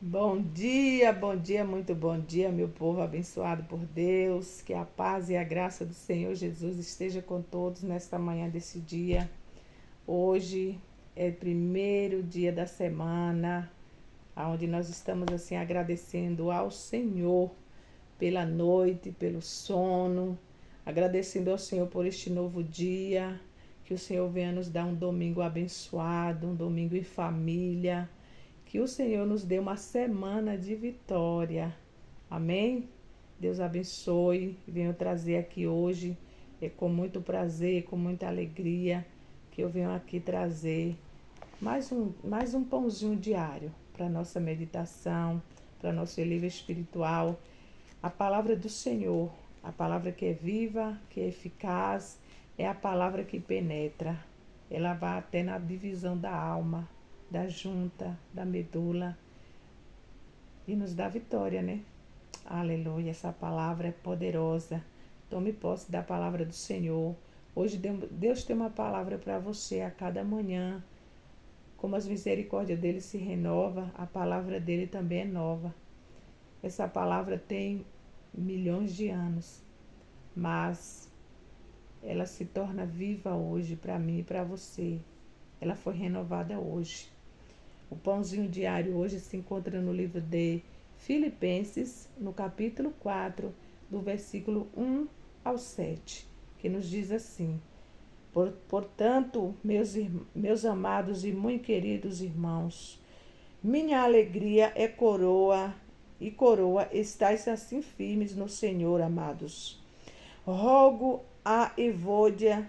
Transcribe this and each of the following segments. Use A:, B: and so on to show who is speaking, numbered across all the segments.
A: Bom dia, muito bom dia, meu povo abençoado por Deus. Que a paz e a graça do Senhor Jesus esteja com todos nesta manhã desse dia. Hoje é o primeiro dia da semana, onde nós estamos assim agradecendo ao Senhor pela noite, pelo sono, agradecendo ao Senhor por este novo dia, que o Senhor venha nos dar um domingo abençoado, um domingo em família, que o Senhor nos dê uma semana de vitória. Amém? Deus abençoe. Venho trazer aqui hoje, com muito prazer, com muita alegria, que eu venho aqui trazer mais um pãozinho diário para nossa meditação, para nosso livro espiritual. A palavra do Senhor, a palavra que é viva, que é eficaz, é a palavra que penetra. Ela vai até na divisão da alma, da junta, da medula e nos dá vitória, né? Aleluia, essa palavra é poderosa. Tome posse da palavra do Senhor. Hoje Deus tem uma palavra para você a cada manhã. Como as misericórdias dele se renova, a palavra dele também é nova. Essa palavra tem milhões de anos, mas ela se torna viva hoje para mim e para você. Ela foi renovada hoje. O pãozinho diário hoje se encontra no livro de Filipenses, no capítulo 4, do versículo 1 ao 7, que nos diz assim: Portanto, meus amados e muito queridos irmãos, minha alegria é coroa, estáis assim firmes no Senhor, amados. Rogo a Evódia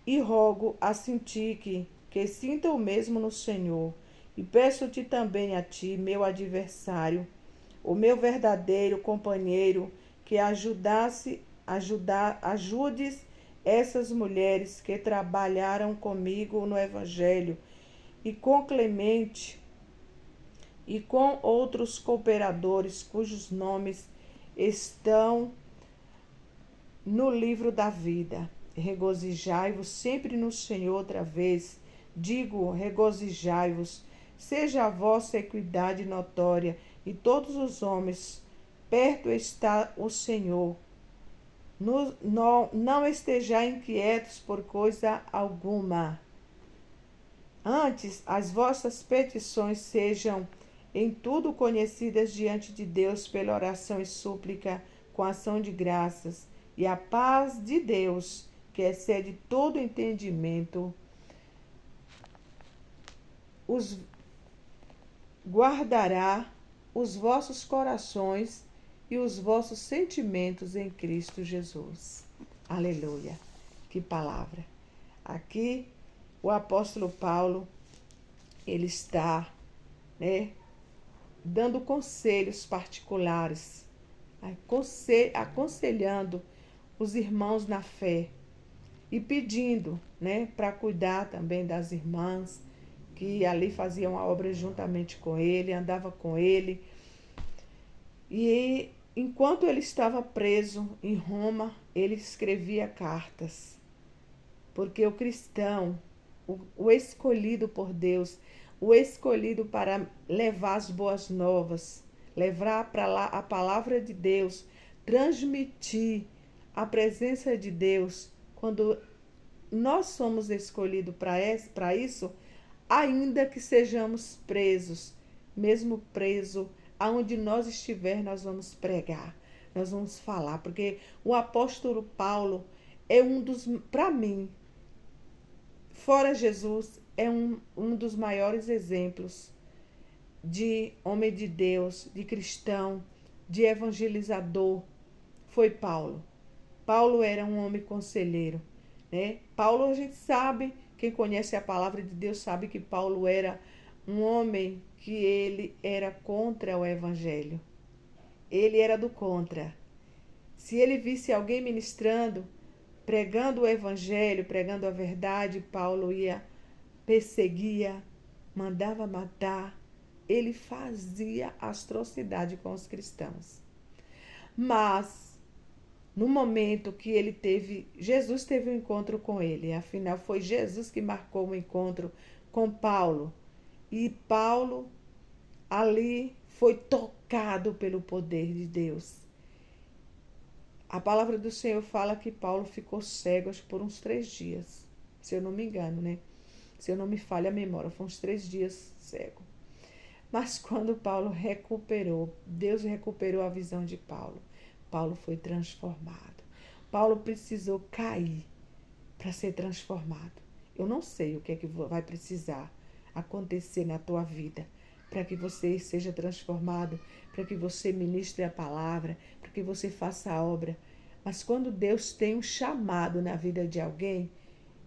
A: e rogo a Sintique, que sinta o mesmo no Senhor. E peço-te também a ti, meu adversário, o meu verdadeiro companheiro, que ajudes essas mulheres que trabalharam comigo no Evangelho, e com Clemente e com outros cooperadores cujos nomes estão no livro da vida. Regozijai-vos sempre no Senhor. Outra vez digo, regozijai-vos. Seja a vossa equidade notória, e todos os homens, perto está o Senhor. Não estejais inquietos por coisa alguma. Antes, as vossas petições sejam em tudo conhecidas diante de Deus pela oração e súplica com ação de graças, e a paz de Deus, que excede todo entendimento, os guardará os vossos corações e os vossos sentimentos em Cristo Jesus. Aleluia. Que palavra. Aqui o apóstolo Paulo, ele está, dando conselhos particulares, aconselhando os irmãos na fé e pedindo, para cuidar também das irmãs que ali faziam a obra juntamente com ele, andava com ele. E enquanto ele estava preso em Roma, ele escrevia cartas, porque o cristão, o escolhido por Deus, o escolhido para levar as boas novas, levar para lá a palavra de Deus, transmitir a presença de Deus, quando nós somos escolhidos para isso, ainda que sejamos presos, mesmo preso, aonde nós estiver, nós vamos pregar, nós vamos falar, porque o apóstolo Paulo é para mim, fora Jesus, é um dos maiores exemplos de homem de Deus, de cristão, de evangelizador, foi Paulo. Paulo era um homem conselheiro, Paulo, a gente sabe, quem conhece a palavra de Deus sabe que Paulo era um homem que ele era contra o evangelho. Ele era do contra. Se ele visse alguém ministrando, pregando o evangelho, pregando a verdade, Paulo perseguia, mandava matar. Ele fazia atrocidade com os cristãos. Mas no momento que Jesus teve um encontro com ele, afinal foi Jesus que marcou o encontro com Paulo. E Paulo ali foi tocado pelo poder de Deus. A palavra do Senhor fala que Paulo ficou cego por uns 3 dias, se eu não me engano, né? Se eu não me falha a memória, foi uns 3 dias cego. Mas quando Paulo recuperou, Deus recuperou a visão de Paulo. Paulo foi transformado. Paulo precisou cair para ser transformado. Eu não sei o que é que vai precisar acontecer na tua vida para que você seja transformado, para que você ministre a palavra, para que você faça a obra. Mas quando Deus tem um chamado na vida de alguém,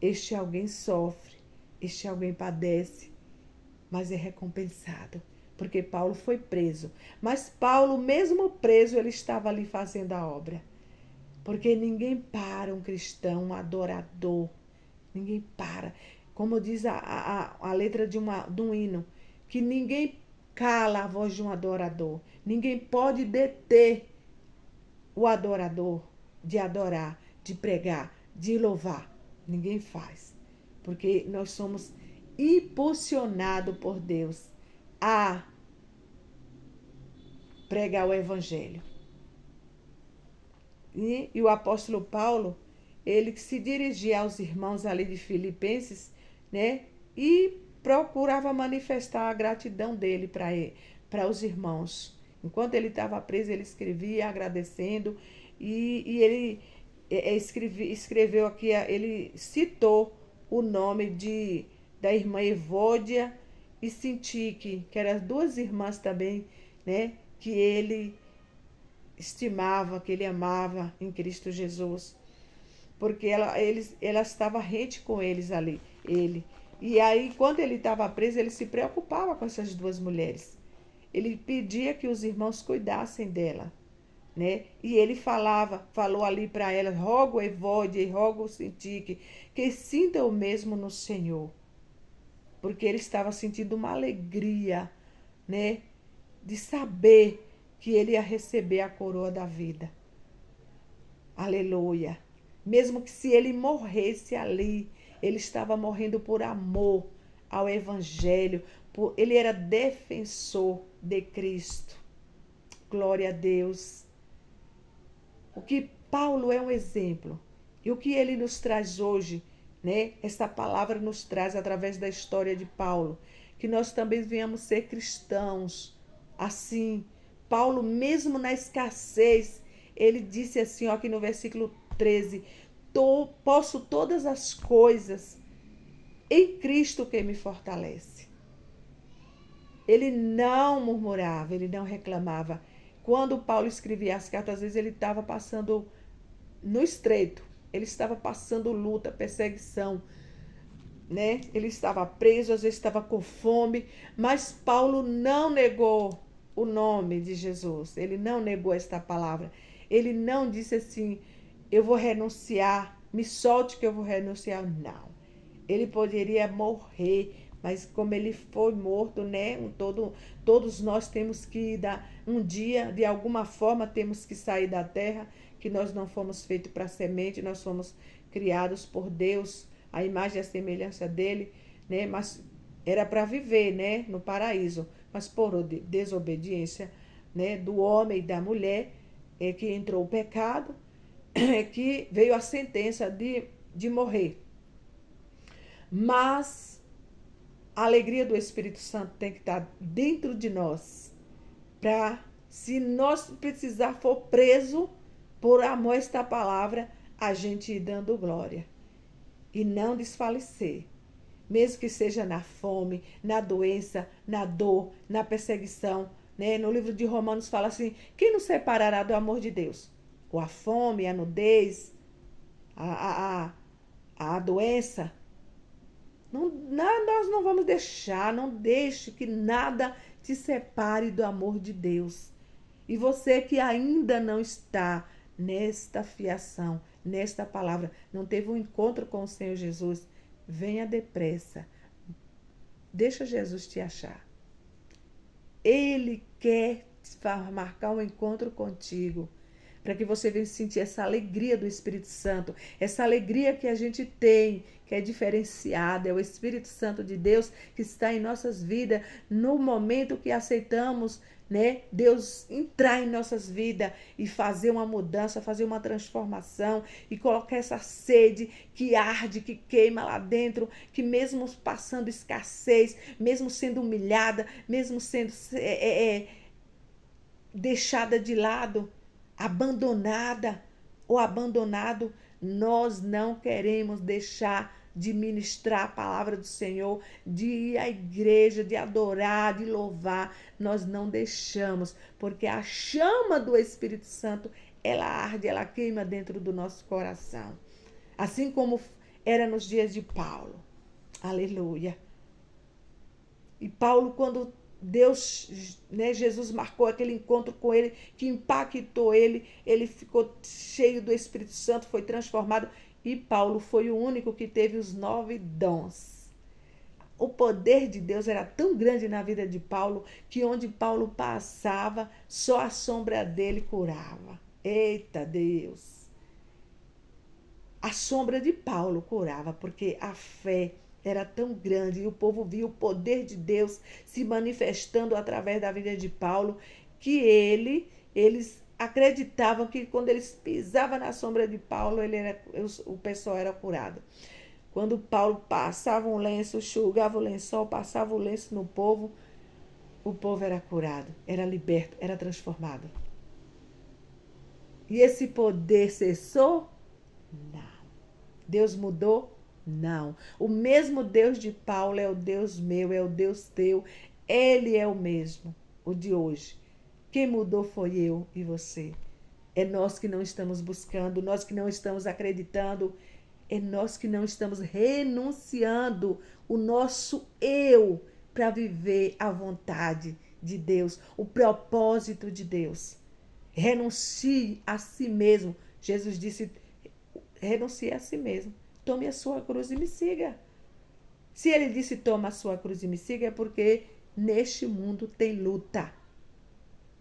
A: este alguém sofre, este alguém padece, mas é recompensado. Porque Paulo foi preso. Mas Paulo, mesmo preso, ele estava ali fazendo a obra. Porque ninguém para um cristão, um adorador. Ninguém para. Como diz a letra de um hino, que ninguém cala a voz de um adorador. Ninguém pode deter o adorador de adorar, de pregar, de louvar. Ninguém faz. Porque nós somos impulsionados por Deus a pregar o evangelho. E o apóstolo Paulo, ele se dirigia aos irmãos ali de Filipenses, né? E procurava manifestar a gratidão dele para os irmãos. Enquanto ele estava preso, ele escrevia agradecendo e ele escreveu aqui, ele citou o nome da irmã Evódia e Sintique, que eram as 2 irmãs também, né? Que ele estimava, que ele amava em Cristo Jesus. Porque ela estava rente com eles ali. E aí, quando ele estava preso, ele se preocupava com essas 2 mulheres. Ele pedia que os irmãos cuidassem dela, né? E ele falou ali para elas: rogo Evódia e rogo Sintique, que sintam o mesmo no Senhor. Porque ele estava sentindo uma alegria, né? De saber que ele ia receber a coroa da vida. Aleluia. Mesmo que se ele morresse ali, ele estava morrendo por amor ao evangelho. Ele era defensor de Cristo. Glória a Deus. O que Paulo é um exemplo. E o que ele nos traz hoje, né? Essa palavra nos traz através da história de Paulo. Que nós também venhamos ser cristãos. Assim, Paulo, mesmo na escassez, ele disse assim, ó, aqui no versículo 13, posso todas as coisas em Cristo que me fortalece. Ele não murmurava, ele não reclamava. Quando Paulo escrevia as cartas, às vezes ele estava passando no estreito, ele estava passando luta, perseguição, né? Ele estava preso, às vezes estava com fome, mas Paulo não negou o nome de Jesus, ele não negou esta palavra. Ele não disse assim, eu vou renunciar, me solte que eu vou renunciar. Não. Ele poderia morrer, mas como ele foi morto, né? Todos nós temos que um dia, de alguma forma, temos que sair da terra, que nós não fomos feitos para semente, nós fomos criados por Deus, a imagem e a semelhança dele, né? Mas era para viver, né? No paraíso. Mas por desobediência, né? Do homem e da mulher, é que entrou o pecado, é que veio a sentença de morrer. Mas a alegria do Espírito Santo tem que estar dentro de nós, para, se nós precisar for preso por amor a esta palavra, a gente ir dando glória e não desfalecer. Mesmo que seja na fome, na doença, na dor, na perseguição, né? No livro de Romanos fala assim, quem nos separará do amor de Deus? Ou a fome, a nudez, a doença? Nós não vamos deixar, não deixe que nada te separe do amor de Deus. E você que ainda não está nesta fiação, nesta palavra, não teve um encontro com o Senhor Jesus, venha depressa. Deixa Jesus te achar. Ele quer marcar um encontro contigo. para que você venha sentir essa alegria do Espírito Santo, essa alegria que a gente tem, que é diferenciada, é o Espírito Santo de Deus que está em nossas vidas no momento que aceitamos, né, Deus entrar em nossas vidas e fazer uma mudança, fazer uma transformação e colocar essa sede que arde, que queima lá dentro, que mesmo passando escassez, mesmo sendo humilhada, mesmo sendo deixada de lado, abandonada ou abandonado, nós não queremos deixar de ministrar a palavra do Senhor, de ir à igreja, de adorar, de louvar. Nós não deixamos, porque a chama do Espírito Santo, ela arde, ela queima dentro do nosso coração. Assim como era nos dias de Paulo. Aleluia. E Paulo, quando Deus, né, Jesus marcou aquele encontro com ele, que impactou ele, ele ficou cheio do Espírito Santo, foi transformado. E Paulo foi o único que teve os 9 dons. O poder de Deus era tão grande na vida de Paulo, que onde Paulo passava, só a sombra dele curava. Eita Deus! A sombra de Paulo curava, porque a fé era tão grande e o povo via o poder de Deus se manifestando através da vida de Paulo, que eles acreditavam que quando eles pisavam na sombra de Paulo, o pessoal era curado. Quando Paulo passava um lenço, enxugava o lençol, passava o lenço no povo, o povo era curado, era liberto, era transformado. E esse poder cessou? Não. Deus mudou? Não. O mesmo Deus de Paulo é o Deus meu, é o Deus teu. Ele é o mesmo, o de hoje. Quem mudou foi eu e você. É nós que não estamos buscando, nós que não estamos acreditando, é nós que não estamos renunciando o nosso eu para viver a vontade de Deus, o propósito de Deus. Renuncie a si mesmo. Jesus disse, renuncie a si mesmo. Tome a sua cruz e me siga. Se ele disse toma a sua cruz e me siga, é porque neste mundo tem luta.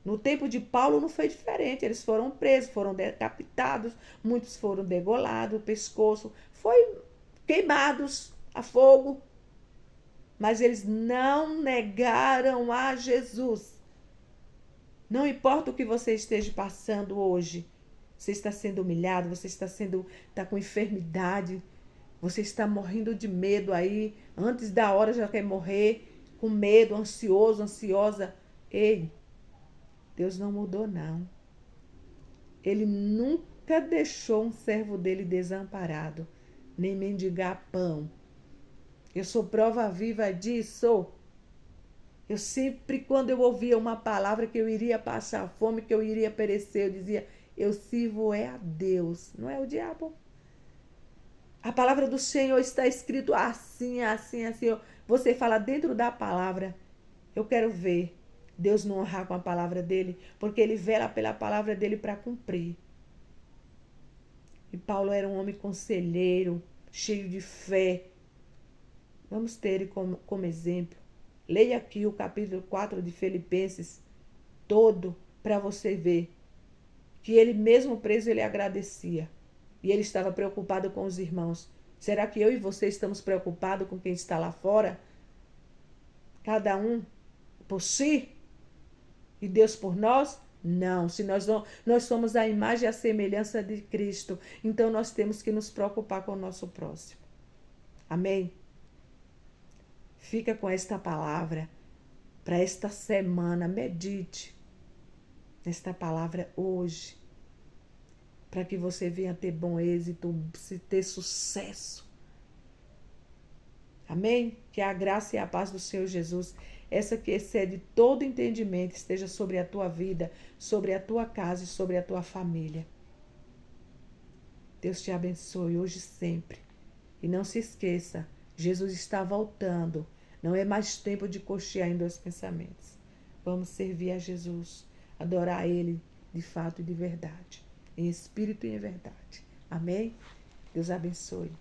A: No tempo de Paulo não foi diferente. Eles foram presos, foram decapitados, muitos foram degolados, o pescoço foi queimados a fogo. Mas eles não negaram a Jesus. Não importa o que você esteja passando hoje. Você está sendo humilhado, você está com enfermidade, você está morrendo de medo aí, antes da hora já quer morrer, com medo, ansioso, ansiosa. Ei, Deus não mudou não. Ele nunca deixou um servo dele desamparado, nem mendigar pão. Eu sou prova viva disso. Eu sempre, quando eu ouvia uma palavra que eu iria passar fome, que eu iria perecer, eu dizia, eu sirvo a Deus, não é o diabo. A palavra do Senhor está escrito assim, assim, assim. Você fala dentro da palavra. Eu quero ver Deus não honrar com a palavra dele, porque ele vela pela palavra dele para cumprir. E Paulo era um homem conselheiro, cheio de fé. Vamos ter ele como exemplo. Leia aqui o capítulo 4 de Filipenses todo para você ver que ele mesmo preso, ele agradecia. E ele estava preocupado com os irmãos. Será que eu e você estamos preocupados com quem está lá fora? Cada um por si? E Deus por nós? Não. Se nós somos a imagem e a semelhança de Cristo, então nós temos que nos preocupar com o nosso próximo. Amém? Fica com esta palavra para esta semana. Medite nesta palavra hoje, para que você venha ter bom êxito, ter sucesso. Amém? Que a graça e a paz do Senhor Jesus, essa que excede todo entendimento, esteja sobre a tua vida, sobre a tua casa e sobre a tua família. Deus te abençoe hoje e sempre. E não se esqueça, Jesus está voltando. Não é mais tempo de cochear em dois pensamentos. Vamos servir a Jesus, adorar a Ele de fato e de verdade, em espírito e em verdade. Amém? Deus abençoe.